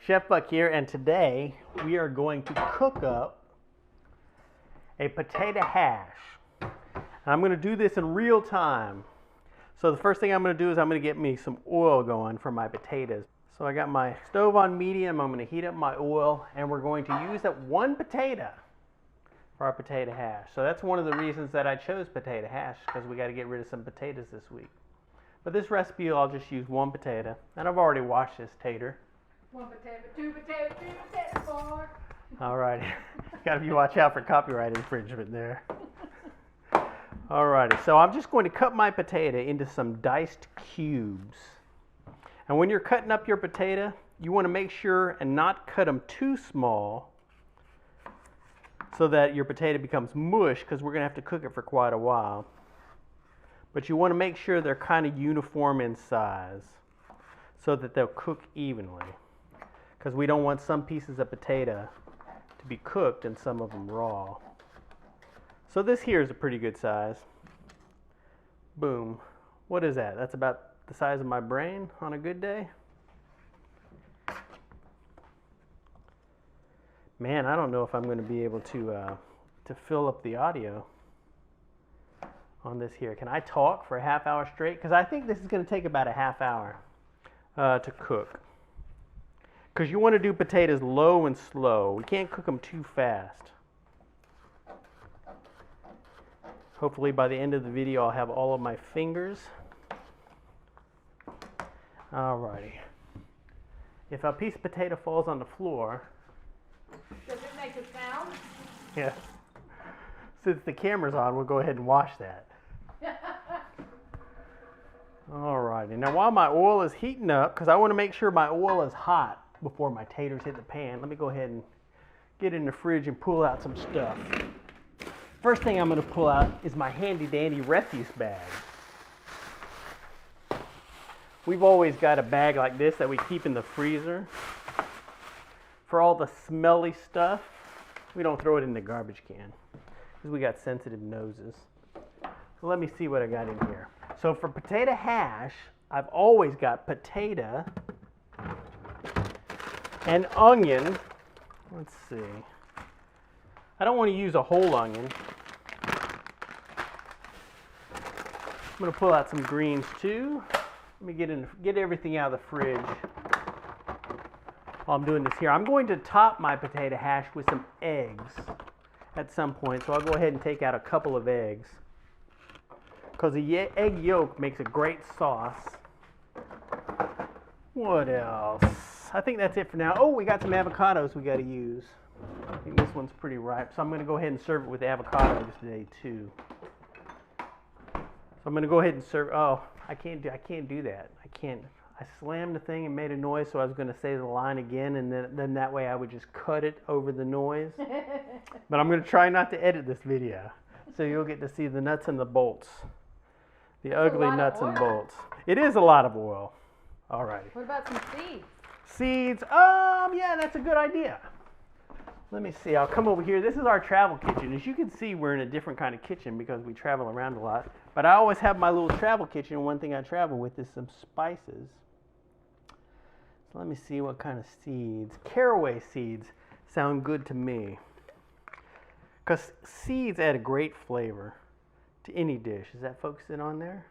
Chef Buck here, and today we are going to cook up a potato hash. And I'm going to do this in real time. So the first thing I'm going to do is I'm going to get me some oil going for my potatoes. So I got my stove on medium, I'm going to heat up my oil, and we're going to use up one potato for our potato hash. So that's one of the reasons that I chose potato hash, because we got to get rid of some potatoes this week. But this recipe, I'll just use one potato, and I've already washed this tater. One potato, two potato, three potato, four. All right, got to watch out for copyright infringement there. All righty, so I'm just going to cut my potato into some diced cubes. And when you're cutting up your potato, you want to make sure and not cut them too small so that your potato becomes mush, because we're going to have to cook it for quite a while. But you want to make sure they're kind of uniform in size so that they'll cook evenly, because we don't want some pieces of potato to be cooked and some of them raw. So this here is a pretty good size. Boom. What is that? That's about the size of my brain on a good day. Man, I don't know if I'm going to be able to fill up the audio on this here. Can I talk for a half hour straight? Because I think this is going to take about a half hour to cook. Because you want to do potatoes low and slow. We can't cook them too fast. Hopefully by the end of the video I'll have all of my fingers. Alrighty. If a piece of potato falls on the floor... Does it make a sound? Yeah. Since the camera's on, we'll go ahead and wash that. Alrighty. Now while my oil is heating up, because I want to make sure my oil is hot before my taters hit the pan, let me go ahead and get in the fridge and pull out some stuff. First thing I'm going to pull out is my handy dandy refuse bag. We've always got a bag like this that we keep in the freezer for all the smelly stuff. We don't throw it in the garbage can because we got sensitive noses. So let me see what I got in here. So for potato hash, I've always got potato and onion. Let's see. I don't want to use a whole onion. I'm going to pull out some greens too. Let me get everything out of the fridge while I'm doing this here. I'm going to top my potato hash with some eggs at some point, so I'll go ahead and take out a couple of eggs, because the egg yolk makes a great sauce. What else? I think that's it for now. Oh, we got some avocados we got to use. I think this one's pretty ripe, so I'm going to go ahead and serve it with avocados today too. So I'm going to go ahead and serve. Oh, I can't do that. I slammed the thing and made a noise, so I was going to say the line again, and then that way I would just cut it over the noise. But I'm going to try not to edit this video, so you'll get to see the nuts and the bolts. The ugly nuts and bolts. It is a lot of oil. All right. What about some seeds? Seeds. Yeah, that's a good idea. Let me see. I'll come over here. This is our travel kitchen. As you can see, we're in a different kind of kitchen because we travel around a lot. But I always have my little travel kitchen. One thing I travel with is some spices. So let me see what kind of seeds. Caraway seeds sound good to me, because seeds add a great flavor to any dish. Is that focusing on there?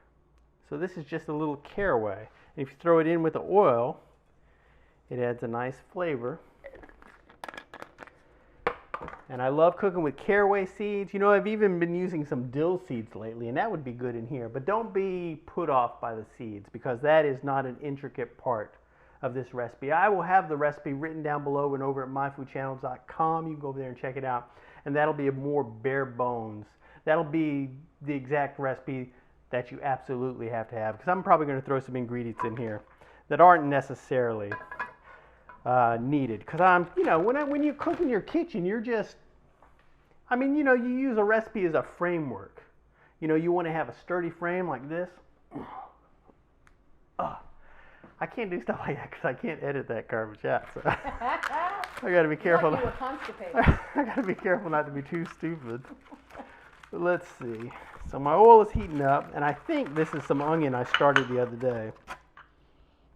So this is just a little caraway. And if you throw it in with the oil, it adds a nice flavor. And I love cooking with caraway seeds. You know, I've even been using some dill seeds lately, and that would be good in here. But don't be put off by the seeds, because that is not an intricate part of this recipe. I will have the recipe written down below and over at myfoodchannels.com. You can go over there and check it out. And that'll be a more bare bones. That'll be the exact recipe that you absolutely have to have, because I'm probably going to throw some ingredients in here that aren't necessarily needed. Because you know, when you cook in your kitchen, you're just, I mean, you know, you use a recipe as a framework. You know, you want to have a sturdy frame like this. I can't do stuff like that because I can't edit that garbage out. So I got to be careful. Like you were constipated. I got to be careful not to be too stupid. But let's see. So my oil is heating up, and I think this is some onion I started the other day.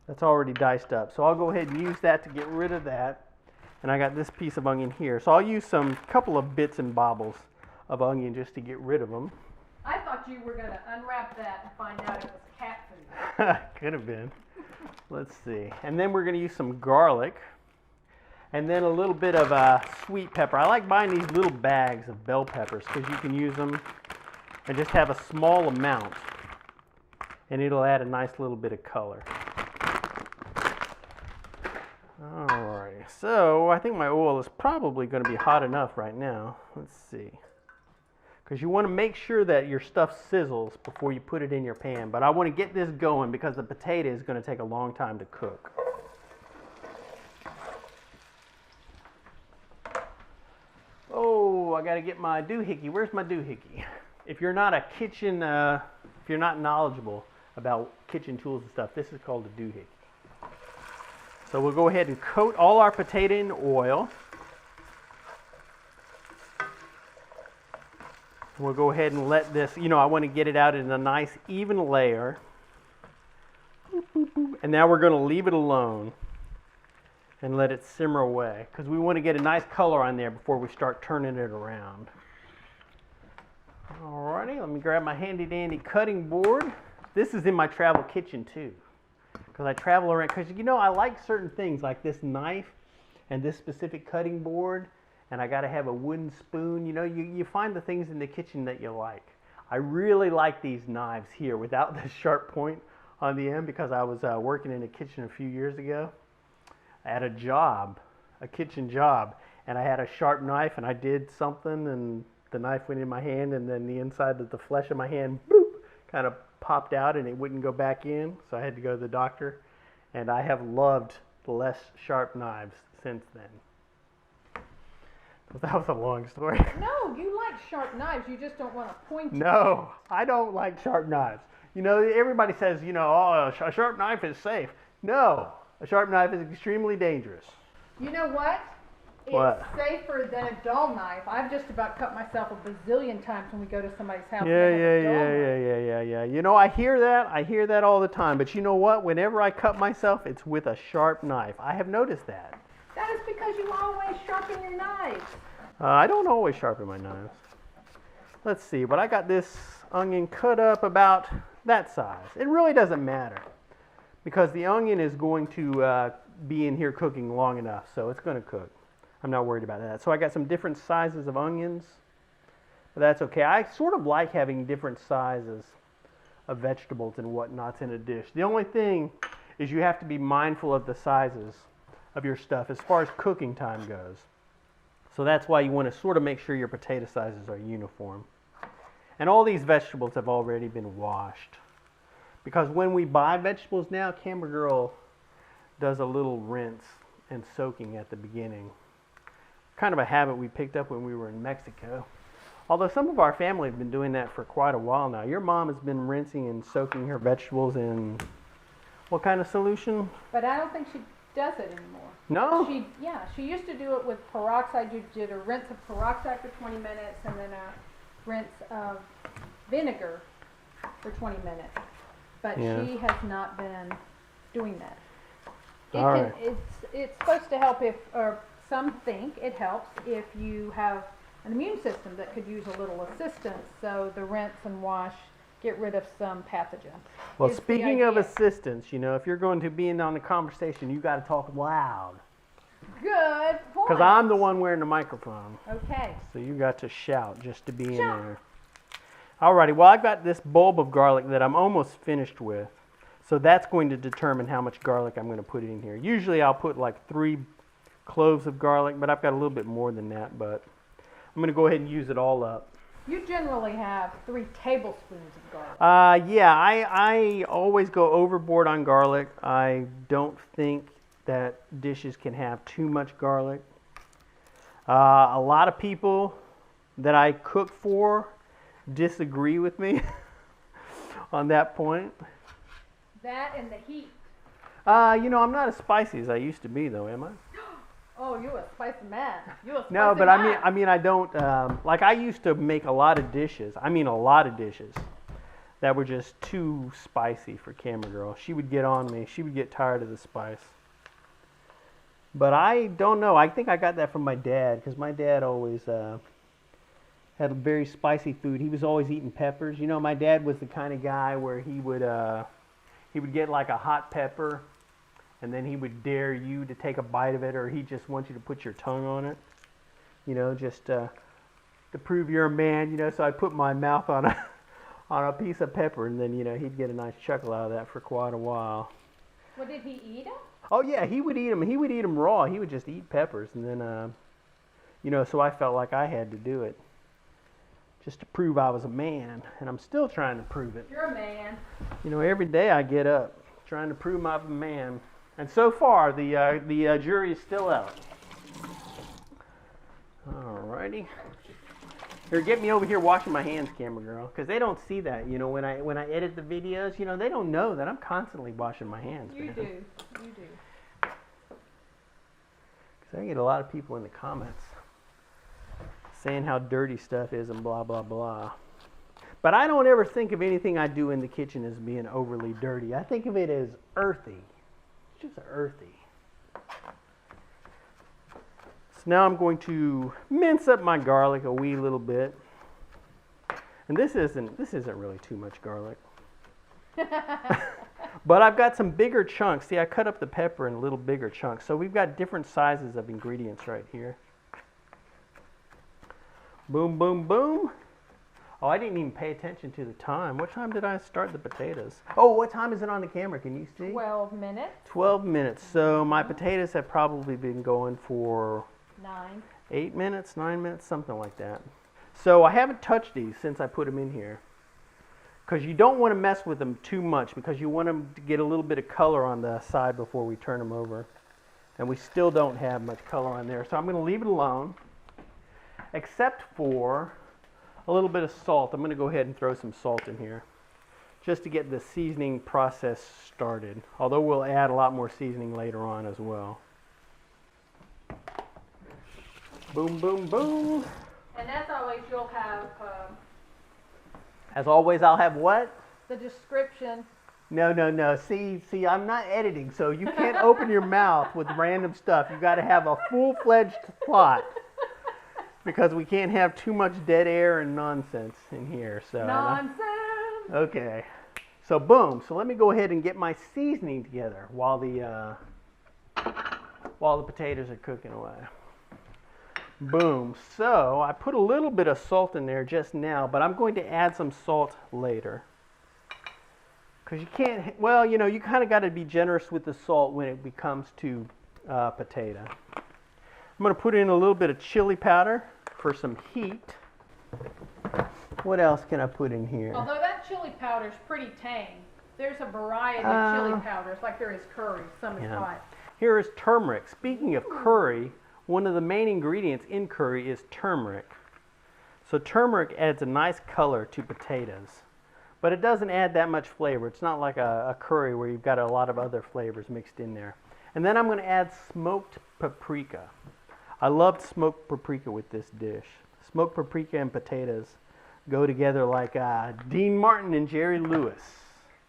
That's already diced up. So I'll go ahead and use that to get rid of that. And I got this piece of onion here. So I'll use some couple of bits and bobbles of onion just to get rid of them. I thought you were going to unwrap that and find out it was cat food. Could have been. Let's see. And then we're going to use some garlic. And then a little bit of sweet pepper. I like buying these little bags of bell peppers because you can use them and just have a small amount. And it'll add a nice little bit of color. Alright, so I think my oil is probably going to be hot enough right now. Let's see. Because you want to make sure that your stuff sizzles before you put it in your pan. But I want to get this going because the potato is going to take a long time to cook. Oh, I got to get my doohickey. Where's my doohickey? If you're not a kitchen, if you're not knowledgeable about kitchen tools and stuff, this is called a doohickey. So we'll go ahead and coat all our potato in oil. We'll go ahead and let this, I want to get it out in a nice even layer. And now we're going to leave it alone and let it simmer away because we want to get a nice color on there before we start turning it around. Alrighty, let me grab my handy dandy cutting board. This is in my travel kitchen too. Because I travel around, because I like certain things like this knife and this specific cutting board, and I got to have a wooden spoon. You find the things in the kitchen that you like. I really like these knives here without the sharp point on the end because I was working in a kitchen a few years ago at a job, a kitchen job, and I had a sharp knife and I did something and the knife went in my hand and then the inside of the flesh of my hand, boop, kind of popped out and it wouldn't go back in, so I had to go to the doctor, and I have loved the less sharp knives since then. So that was a long story. No, you like sharp knives, you just don't want to point. No, I don't like sharp knives. Everybody says, oh, a sharp knife is safe. No, a sharp knife is extremely dangerous. You know what? What? It's safer than a dull knife. I've just about cut myself a bazillion times when we go to somebody's house. Yeah. I hear that. I hear that all the time. But you know what? Whenever I cut myself, it's with a sharp knife. I have noticed that. That is because you always sharpen your knives. I don't always sharpen my knives. Let's see. But I got this onion cut up about that size. It really doesn't matter because the onion is going to be in here cooking long enough, so it's going to cook. I'm not worried about that. So I got some different sizes of onions, but that's okay. I sort of like having different sizes of vegetables and whatnots in a dish. The only thing is you have to be mindful of the sizes of your stuff as far as cooking time goes. So that's why you want to sort of make sure your potato sizes are uniform. And all these vegetables have already been washed. Because when we buy vegetables now, Camber Girl does a little rinse and soaking at the beginning. Kind of a habit we picked up when we were in Mexico. Although some of our family have been doing that for quite a while now. Your mom has been rinsing and soaking her vegetables in what kind of solution? But I don't think she does it anymore. No? She used to do it with peroxide. You did a rinse of peroxide for 20 minutes and then a rinse of vinegar for 20 minutes. But she has not been doing that. It's supposed to help or some think it helps if you have an immune system that could use a little assistance. So the rinse and wash, get rid of some pathogens. Well, speaking of assistance, if you're going to be in on the conversation, you got to talk loud. Good point. Because I'm the one wearing the microphone. Okay. So you got to shout just to be in there. Alrighty, well I've got this bulb of garlic that I'm almost finished with. So that's going to determine how much garlic I'm going to put in here. Usually I'll put like 3 cloves of garlic, but I've got a little bit more than that, but I'm going to go ahead and use it all up. You generally have 3 tablespoons of garlic. Yeah, I always go overboard on garlic. I don't think that dishes can have too much garlic. A lot of people that I cook for disagree with me on that point. That and the heat. I'm not as spicy as I used to be, though, am I? Oh, you a spicy man. No, but I mean, I don't, like I used to make a lot of dishes. I mean, a lot of dishes. that were just too spicy for Camera Girl. She would get on me. She would get tired of the spice. But I don't know. I think I got that from my dad, because my dad always had a very spicy food. He was always eating peppers. You know, my dad was the kind of guy where he would get like a hot pepper, and then he would dare you to take a bite of it, or he just wants you to put your tongue on it. You know, just to prove you're a man. You know, so I put my mouth on a piece of pepper, and then, you know, he'd get a nice chuckle out of that for quite a while. Well, did he eat them? Oh yeah, he would eat them. He would eat them raw. He would just eat peppers, and then, you know, so I felt like I had to do it, just to prove I was a man, and I'm still trying to prove it. You're a man. You know, every day I get up trying to prove I'm a man, and so far the jury is still out. Alrighty. Here, get me over here washing my hands, Camera Girl, because they don't see that. You know, when I edit the videos, you know, they don't know that I'm constantly washing my hands. You do. You do. Because I get a lot of people in the comments saying how dirty stuff is and blah, blah, blah. But I don't ever think of anything I do in the kitchen as being overly dirty. I think of it as earthy. It's just earthy. So now I'm going to mince up my garlic a wee little bit. And this isn't really too much garlic. But I've got some bigger chunks. See, I cut up the pepper in little bigger chunks. So we've got different sizes of ingredients right here. Boom, boom, boom. Oh, I didn't even pay attention to the time. What time did I start the potatoes? Oh, what time is it on the camera? Can you see? 12 minutes. 12 minutes. So my potatoes have probably been going for 8 minutes, 9 minutes, something like that. So I haven't touched these since I put them in here, because you don't want to mess with them too much, because you want them to get a little bit of color on the side before we turn them over. And we still don't have much color on there. So I'm going to leave it alone, except for a little bit of salt. I'm going to go ahead and throw some salt in here just to get the seasoning process started. Although we'll add a lot more seasoning later on as well. Boom, boom, boom. And as always, you'll have... as always, I'll have what? The description. No, no, no. See, I'm not editing, so you can't open your mouth with random stuff. You got to have a full-fledged plot, because we can't have too much dead air and nonsense in here. So nonsense. Okay. So boom. So let me go ahead and get my seasoning together while the potatoes are cooking away. Boom. So I put a little bit of salt in there just now, but I'm going to add some salt later. Because you can't, well, you know, you kind of got to be generous with the salt when it becomes to potato. I'm going to put in a little bit of chili powder for some heat. What else can I put in here? Although that chili powder is pretty tame. There's a variety of chili powders, like there is curry. Some is hot. Here is turmeric. Speaking of curry, one of the main ingredients in curry is turmeric. So turmeric adds a nice color to potatoes. But it doesn't add that much flavor. It's not like a curry where you've got a lot of other flavors mixed in there. And then I'm going to add smoked paprika. I loved smoked paprika with this dish. Smoked paprika and potatoes go together like Dean Martin and Jerry Lewis.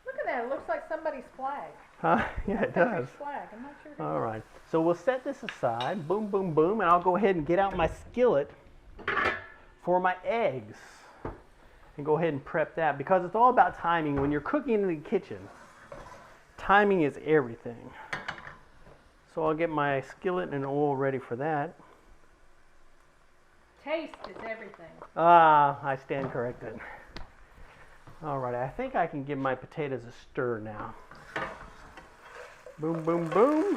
Look at that. It looks like somebody's flag. Huh? Yeah, it does. Flag. I'm not sure. All right. So we'll set this aside. Boom, boom, boom. And I'll go ahead and get out my skillet for my eggs. And go ahead and prep that, because it's all about timing. When you're cooking in the kitchen, timing is everything. So I'll get my skillet and oil ready for that. Taste is everything. I stand corrected. All right, I think I can give my potatoes a stir now. Boom, boom, boom.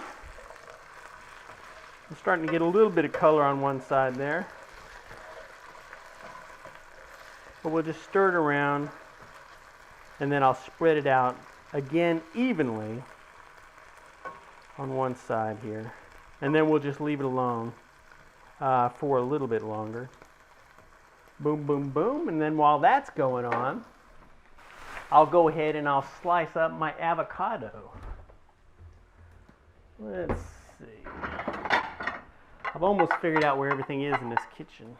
I'm starting to get a little bit of color on one side there. But we'll just stir it around, and then I'll spread it out again evenly on one side here. And then we'll just leave it alone for a little bit longer. Boom, boom, boom. And then while that's going on, I'll go ahead and I'll slice up my avocado. Let's see. I've almost figured out where everything is in this kitchen.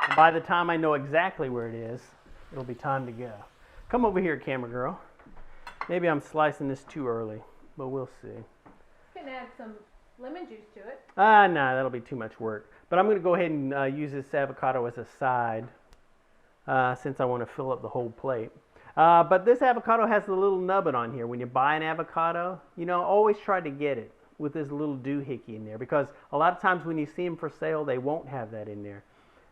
And by the time I know exactly where it is, it'll be time to go. Come over here, camera girl. Maybe I'm slicing this too early, but we'll see. You can add some lemon juice to it. Nah, that'll be too much work. But I'm going to go ahead and use this avocado as a side since I want to fill up the whole plate. But this avocado has a little nubbin on here. When you buy an avocado, you know, always try to get it with this little doohickey in there, because a lot of times when you see them for sale, they won't have that in there.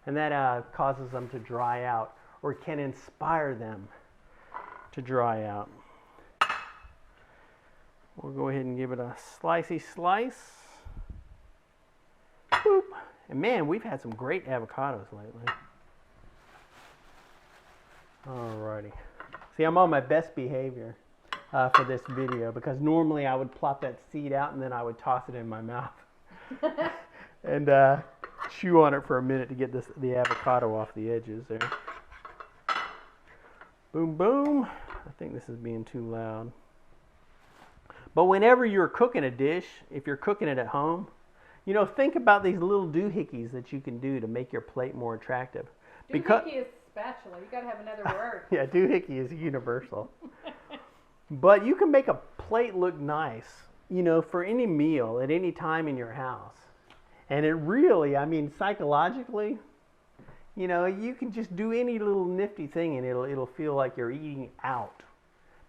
And that causes them to dry out, or can inspire them to dry out. We'll go ahead and give it a slicey slice. Boop. And man, we've had some great avocados lately. Alrighty. See, I'm on my best behavior for this video, because normally I would plop that seed out and then I would toss it in my mouth and chew on it for a minute to get the avocado off the edges there. Boom, boom. I think this is being too loud. But whenever you're cooking a dish, if you're cooking it at home, you know, think about these little doohickeys that you can do to make your plate more attractive. Doohickey is spatula. You got to have another word. Yeah, doohickey is universal. But you can make a plate look nice, you know, for any meal at any time in your house. And it really, I mean, psychologically, you know, you can just do any little nifty thing and it'll feel like you're eating out.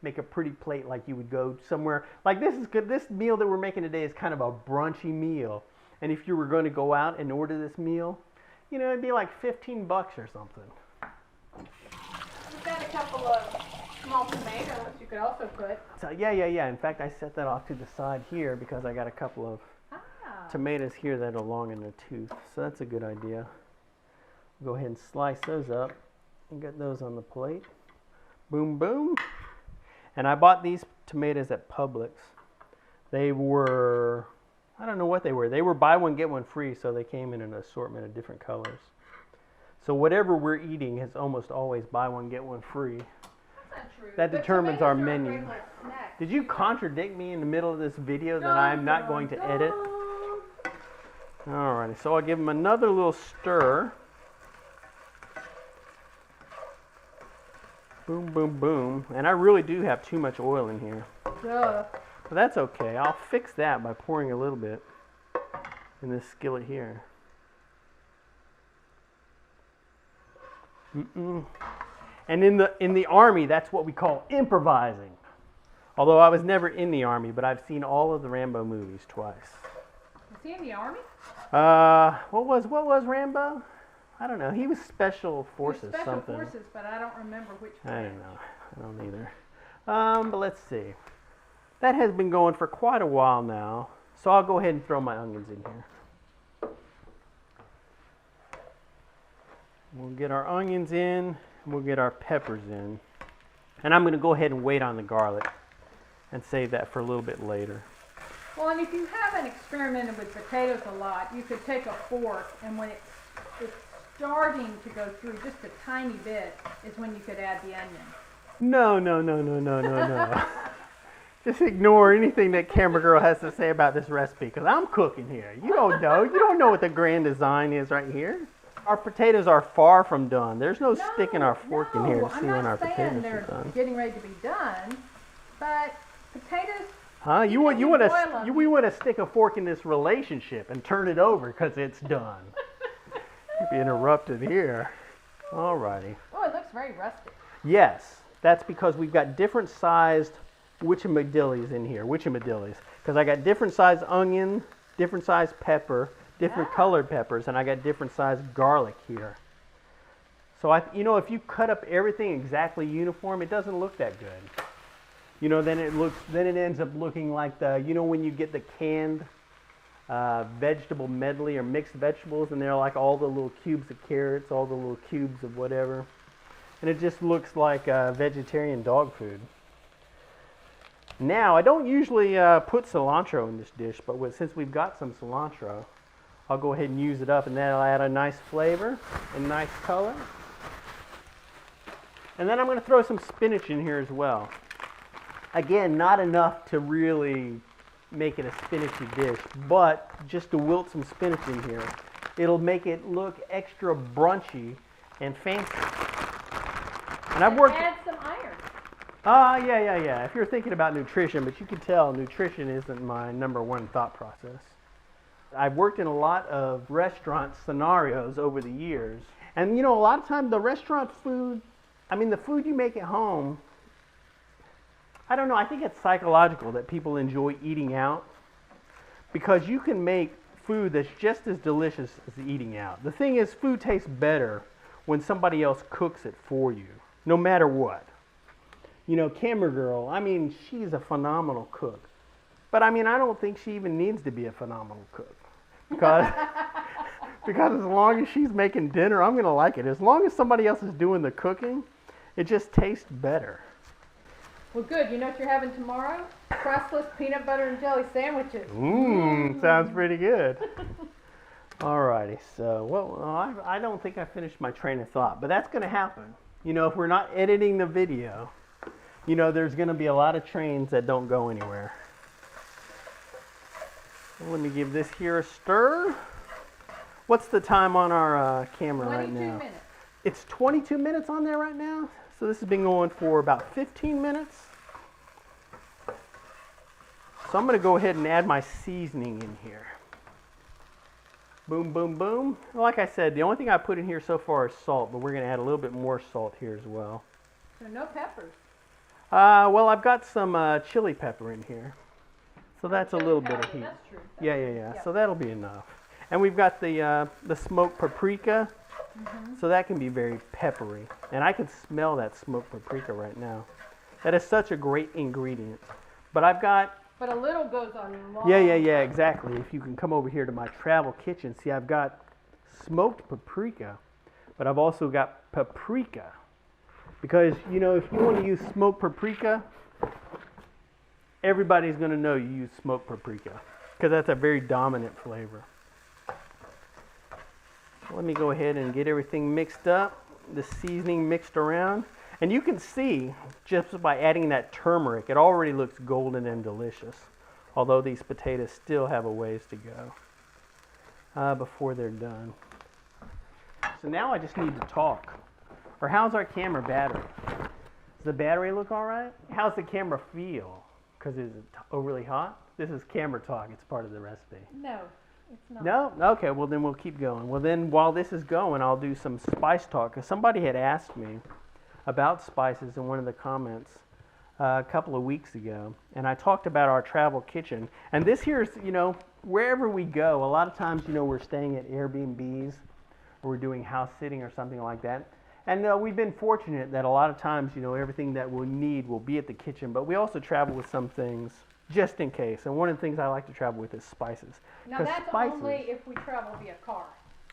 Make a pretty plate like you would go somewhere. Like this is good. This meal that we're making today is kind of a brunchy meal. And if you were going to go out and order this meal, you know, it'd be like $15 or something. We've got a couple of small tomatoes you could also put. So yeah. In fact, I set that off to the side here because I got a couple of tomatoes here that are long in the tooth. So that's a good idea. Go ahead and slice those up and get those on the plate. Boom, boom. And I bought these tomatoes at Publix. They were, I don't know what they were. They were buy one, get one free, so they came in an assortment of different colors. So whatever we're eating is almost always buy one, get one free. That's not true. That determines our menu. A great little snack. Did you contradict me in the middle of this video that I am not going to edit? Alrighty, so I'll give them another little stir. Boom, boom, boom. And I really do have too much oil in here. Duh. But that's okay. I'll fix that by pouring a little bit in this skillet here. And in the Army, that's what we call improvising. Although I was never in the Army, but I've seen all of the Rambo movies twice. Was he in the Army? What was Rambo? I don't know. He was Special Forces, Special Forces, but I don't remember which one. I don't know. I don't either. But let's see. That has been going for quite a while now, so I'll go ahead and throw my onions in here. We'll get our onions in, and we'll get our peppers in. And I'm going to go ahead and wait on the garlic and save that for a little bit later. Well, and if you haven't experimented with potatoes a lot, you could take a fork, and when it's starting to go through just a tiny bit is when you could add the onion. No. Just ignore anything that camera girl has to say about this recipe, because I'm cooking here. You don't know. You don't know what the grand design is right here. Our potatoes are far from done. There's no sticking our fork in here to see when our potatoes are done. Getting ready to be done, but potatoes. Huh? We want to stick a fork in this relationship and turn it over because it's done. Be interrupted here. Alrighty. Oh, it looks very rustic. Yes, that's because we've got different sized witchamadillies in here. Witchamadillies, because I got different sized onion, different sized pepper, different colored peppers, and I got different sized garlic here. So if you cut up everything exactly uniform, it doesn't look that good. You know, then it ends up looking like when you get the canned vegetable medley or mixed vegetables, and they're like all the little cubes of carrots, all the little cubes of whatever, and it just looks like vegetarian dog food. Now, I don't usually put cilantro in this dish, but since we've got some cilantro, I'll go ahead and use it up, and that'll add a nice flavor and nice color. And then I'm going to throw some spinach in here as well. Again, not enough to really make it a spinachy dish, but just to wilt some spinach in here, it'll make it look extra brunchy and fancy. And I've worked. Add some iron. Yeah. If you're thinking about nutrition, but you can tell nutrition isn't my #1 thought process. I've worked in a lot of restaurant scenarios over the years. And you know, a lot of times the restaurant food, I mean, the food you make at home, I don't know, I think it's psychological that people enjoy eating out because you can make food that's just as delicious as eating out. The thing is, food tastes better when somebody else cooks it for you, no matter what. You know, Camera Girl, I mean, she's a phenomenal cook. But I mean, I don't think she even needs to be a phenomenal cook. Because as long as she's making dinner, I'm going to like it. As long as somebody else is doing the cooking, it just tastes better. Well, good. You know what you're having tomorrow? Crustless peanut butter and jelly sandwiches. Sounds pretty good. Alrighty, so, well, I don't think I finished my train of thought, but that's going to happen. You know, if we're not editing the video, you know, there's going to be a lot of trains that don't go anywhere. Let me give this here a stir. What's the time on our camera right now? 22 minutes. It's 22 minutes on there right now. So this has been going for about 15 minutes. So I'm going to go ahead and add my seasoning in here. Boom, boom, boom. Like I said, the only thing I put in here so far is salt, but we're going to add a little bit more salt here as well. So no peppers. Well, I've got some chili pepper in here. So that's a little bit of heat. That's true. Yeah. So that'll be enough. And we've got the smoked paprika. So that can be very peppery. And I can smell that smoked paprika right now. That is such a great ingredient. But I've got... But a little goes on long. Yeah, exactly. If you can come over here to my travel kitchen, see I've got smoked paprika, but I've also got paprika. Because, you know, if you want to use smoked paprika, everybody's going to know you use smoked paprika because that's a very dominant flavor. Let me go ahead and get everything mixed up, the seasoning mixed around. And you can see, just by adding that turmeric, it already looks golden and delicious. Although these potatoes still have a ways to go before they're done. So now I just need to talk. Or how's our camera battery? Does the battery look all right? How's the camera feel? Because is it overly hot? This is camera talk. It's part of the recipe. No, it's not. No? Okay, well then we'll keep going. Well then, while this is going, I'll do some spice talk. Because somebody had asked me about spices in one of the comments a couple of weeks ago. And I talked about our travel kitchen. And this here is, you know, wherever we go, a lot of times, you know, we're staying at Airbnbs or we're doing house sitting or something like that. And we've been fortunate that a lot of times, you know, everything that we'll need will be at the kitchen. But we also travel with some things just in case. And one of the things I like to travel with is spices. Now that's only if we travel via car.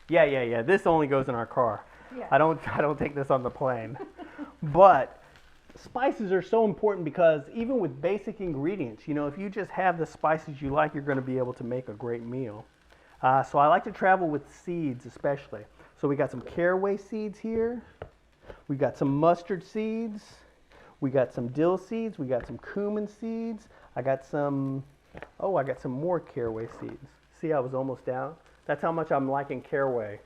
Yeah. This only goes in our car. Yeah. I don't take this on the plane. But spices are so important because even with basic ingredients, you know, if you just have the spices you like, you're going to be able to make a great meal. So I like to travel with seeds especially. So we got some caraway seeds here. We got some mustard seeds. We got some dill seeds. We got some cumin seeds. I got some more caraway seeds. See, I was almost out. That's how much I'm liking caraway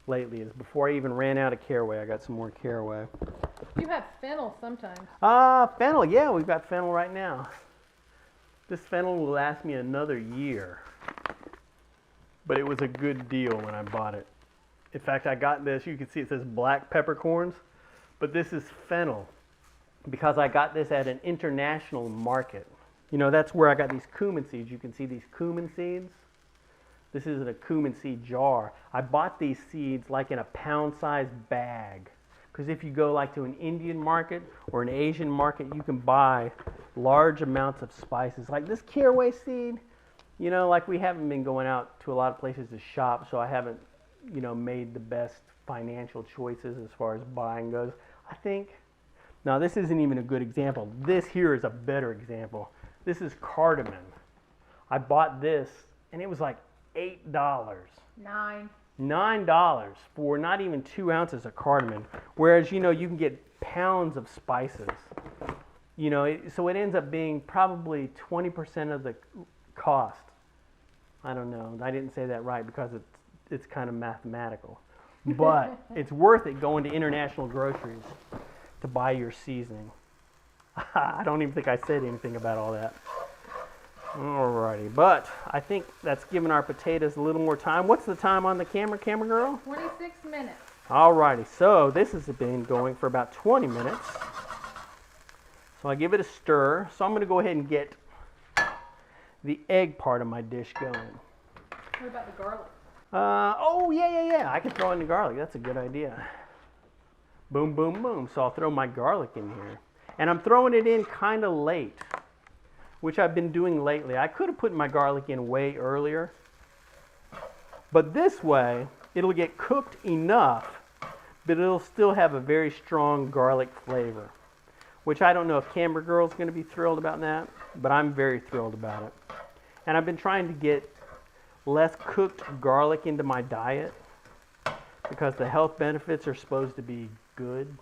lately. Is before I even ran out of caraway, I got some more caraway. You have fennel sometimes. Fennel. Yeah, we've got fennel right now. This fennel will last me another year. But it was a good deal when I bought it. In fact, I got this, you can see it says black peppercorns, but this is fennel because I got this at an international market. You know, that's where I got these cumin seeds. You can see these cumin seeds. This is in a cumin seed jar. I bought these seeds like in a pound-sized bag because if you go like to an Indian market or an Asian market, you can buy large amounts of spices. Like this caraway seed, you know, like we haven't been going out to a lot of places to shop, so I haven't, you know, made the best financial choices as far as buying goes. I think, now this isn't even a good example. This here is a better example. This is cardamom. I bought this and it was like $8. $9 for not even 2 ounces of cardamom. Whereas, you know, you can get pounds of spices. You know, so it ends up being probably 20% of the cost. I don't know. I didn't say that right because it's kind of mathematical. But it's worth it going to international groceries to buy your seasoning. I don't even think I said anything about all that. Alrighty, but I think that's giving our potatoes a little more time. What's the time on the camera girl? 26 minutes. Alrighty, so this has been going for about 20 minutes. So I give it a stir. So I'm going to go ahead and get the egg part of my dish going. What about the garlic? Oh, yeah. I can throw in the garlic. That's a good idea. Boom, boom, boom. So I'll throw my garlic in here. And I'm throwing it in kind of late, which I've been doing lately. I could have put my garlic in way earlier. But this way, it'll get cooked enough, but it'll still have a very strong garlic flavor. Which I don't know if Camera Girl's going to be thrilled about that, but I'm very thrilled about it. And I've been trying to get less cooked garlic into my diet because the health benefits are supposed to be good.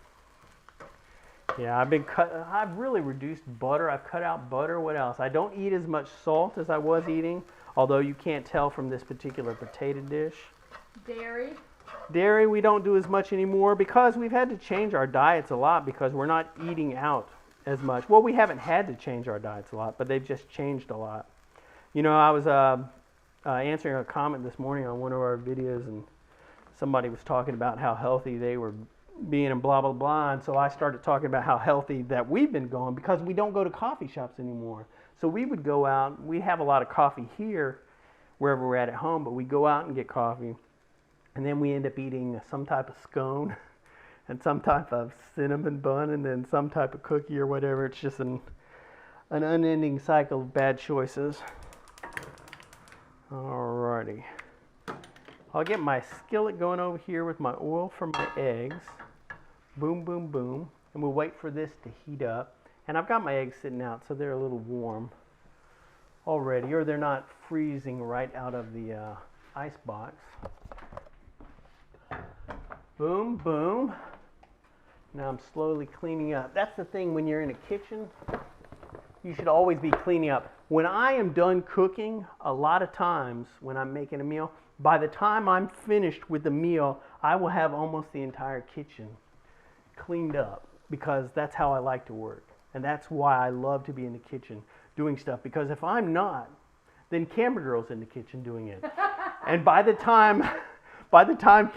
Yeah, I've really reduced butter. I've cut out butter. What else? I don't eat as much salt as I was eating, although you can't tell from this particular potato dish. Dairy. Dairy we don't do as much anymore because we've had to change our diets a lot because we're not eating out as much. Well, we haven't had to change our diets a lot, but they've just changed a lot. You know, I was answering a comment this morning on one of our videos, and somebody was talking about how healthy they were being and blah, blah, blah. And so I started talking about how healthy that we've been going because we don't go to coffee shops anymore. So we would go out. We have a lot of coffee here wherever we're at home, but we go out and get coffee. And then we end up eating some type of scone and some type of cinnamon bun and then some type of cookie or whatever. It's just an unending cycle of bad choices. Alrighty. I'll get my skillet going over here with my oil for my eggs. Boom, boom, boom. And we'll wait for this to heat up. And I've got my eggs sitting out so they're a little warm already, or they're not freezing right out of the ice box. Boom, boom. Now I'm slowly cleaning up. That's the thing when you're in a kitchen, you should always be cleaning up. When I am done cooking, a lot of times when I'm making a meal, by the time I'm finished with the meal, I will have almost the entire kitchen cleaned up because that's how I like to work. And that's why I love to be in the kitchen doing stuff, because if I'm not, then Camera Girl's in the kitchen doing it. And by the time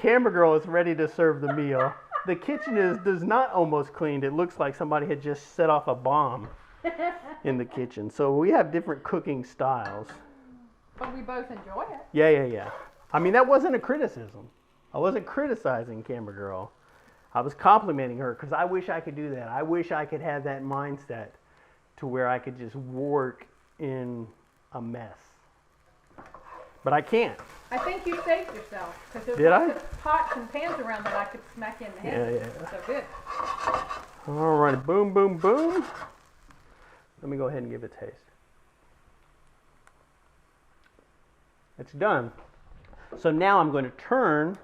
Camera Girl is ready to serve the meal, the kitchen does not almost cleaned. It looks like somebody had just set off a bomb in the kitchen. So we have different cooking styles. But we both enjoy it. Yeah. I mean, that wasn't a criticism. I wasn't criticizing Camera Girl. I was complimenting her because I wish I could do that. I wish I could have that mindset to where I could just work in a mess. But I can't. I think you saved yourself because there's Did lots I? of pots and pans around that I could smack you in the head. Yeah. So good. All right, boom, boom, boom. Let me go ahead and give it a taste. It's done. So now I'm going to turn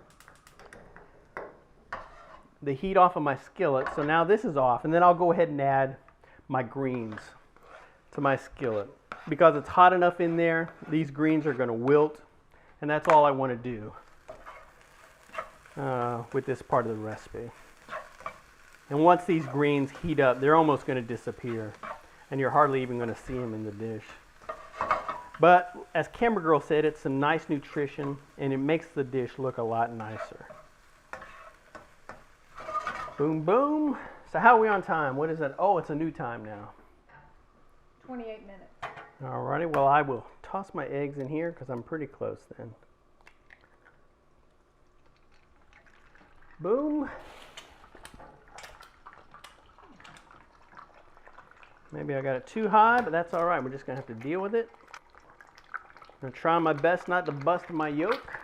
the heat off of my skillet. So now this is off, and then I'll go ahead and add my greens to my skillet. Because it's hot enough in there, these greens are going to wilt, and that's all I want to do with this part of the recipe. And once these greens heat up, they're almost going to disappear, and you're hardly even going to see them in the dish. But as Camera Girl said, it's some nice nutrition, and it makes the dish look a lot nicer. Boom, boom. So how are we on time? What is it? Oh, it's a new time now. 28 minutes. Alrighty, well I will toss my eggs in here because I'm pretty close then. Boom. Maybe I got it too high, but that's alright. We're just going to have to deal with it. I'm going to try my best not to bust my yolk.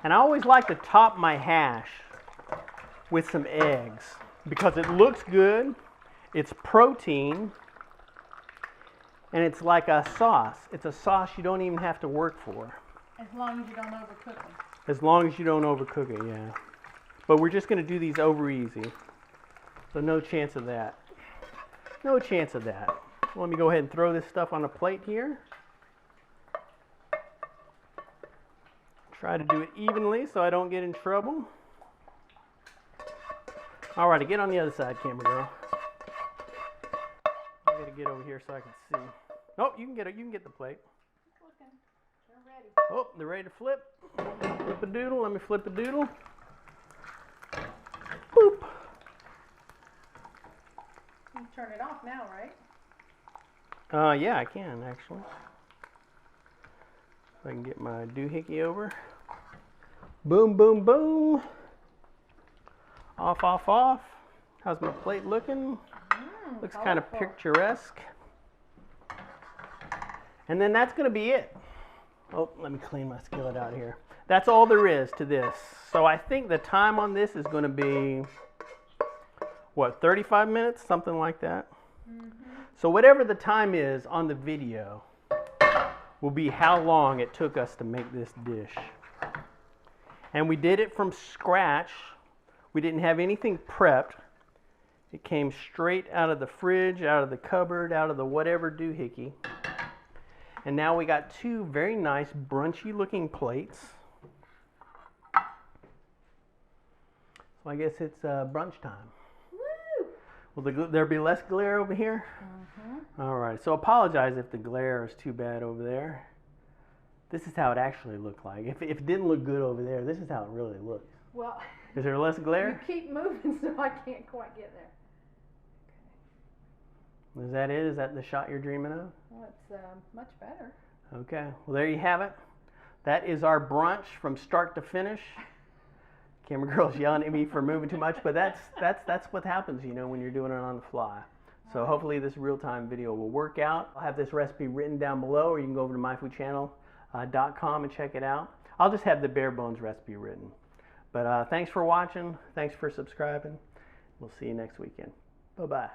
And I always like to top my hash with some eggs because it looks good, it's protein, and it's like a sauce. It's a sauce you don't even have to work for. As long as you don't overcook them. As long as you don't overcook it, yeah. But we're just going to do these over easy. So no chance of that. No chance of that. Let me go ahead and throw this stuff on a plate here. Try to do it evenly so I don't get in trouble. All right, get on the other side, camera girl. I gotta get over here so I can see. Oh, you can get it. You can get the plate. They're ready. Oh, they're ready to flip. Flip a doodle. Let me flip a doodle. Boop. You can turn it off now, right? Yeah, I can actually. If I can get my doohickey over. Boom, boom, boom. Off, off, off. How's my plate looking? Looks kind of picturesque. And then that's going to be it. Oh, let me clean my skillet out here. That's all there is to this. So I think the time on this is going to be, what, 35 minutes? Something like that. So whatever the time is on the video will be how long it took us to make this dish. And we did it from scratch. We didn't have anything prepped. It came straight out of the fridge, out of the cupboard, out of the whatever doohickey. And now we got two very nice brunchy looking plates. So I guess it's brunch time. Woo! Will there be less glare over here? All right, so apologize if the glare is too bad over there. This is how it actually looked like. If it didn't look good over there, this is how it really looks. Well, is there less glare? You keep moving, so I can't quite get there. Is that it? Is that the shot you're dreaming of? Well, it's much better. Okay, well there you have it. That is our brunch from start to finish. Camera girl's yelling at me for moving too much, but that's what happens, you know, when you're doing it on the fly. So hopefully this real-time video will work out. I'll have this recipe written down below, or you can go over to myfoodchannel.com and check it out. I'll just have the bare bones recipe written. But thanks for watching. Thanks for subscribing. We'll see you next weekend. Bye-bye.